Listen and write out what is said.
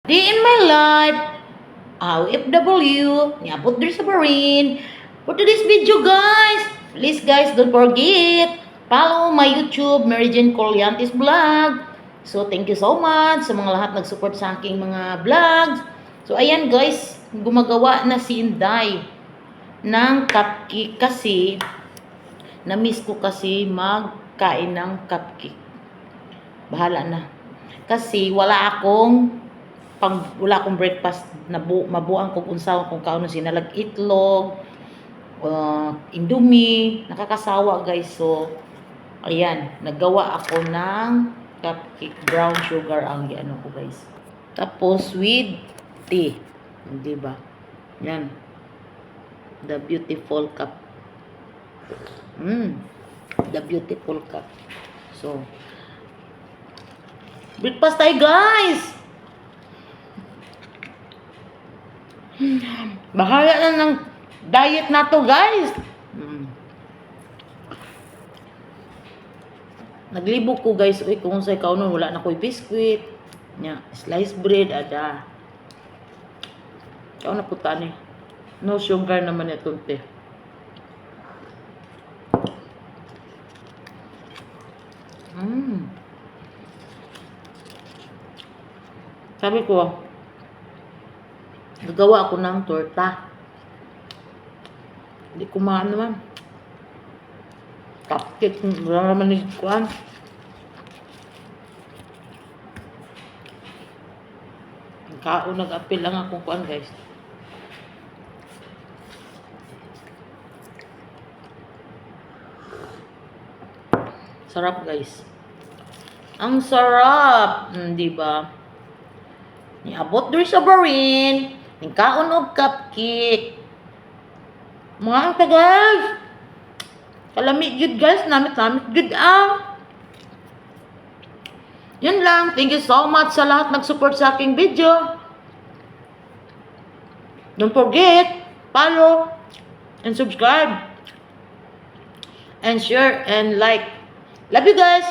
Day in my life, OFW, niabot diri sa Bahrain. For today's video guys, please guys, don't forget, follow my YouTube, Mary Jane Colliantes Vlog. So thank you so much sa mga lahat nag-support sa aking mga vlogs. So ayan guys, gumagawa na si Inday ng cupcake kasi na-miss ko kasi magkain ng cupcake. Bahala na. Kasi wala akong breakfast na mabuang kung unsaon kung kaano sinalag itlog, indomie, nakakasawa guys. So ayan, naggawa ako ng cupcake, brown sugar ang giano ko guys. Tapos with tea, di ba? Yan. The beautiful cup. The beautiful cup. So breakfast tayo guys. Bahala na ng diet na to guys. Naglibog ko guys. Uy, kung sa'y kaunon, wala na ko'y biskuit. Sliced bread, ada. Kau na puta ni. No sugar naman itong te. Sabi ko, gagawa ako ng torta. Hindi ko maano man. Cupcake, wala naman nagkuhan. Kaon, nag-apil lang akong kuhan guys. Sarap guys. Ang sarap, di ba? Niabot diri sa Bahrain, ningkaon og cupcake. Mga ang guys. Kalami jud guys, namit-namit jud ah. Yun lang. Thank you so much sa lahat nag-support sa aking video. Don't forget, follow and subscribe and share and like. Love you guys.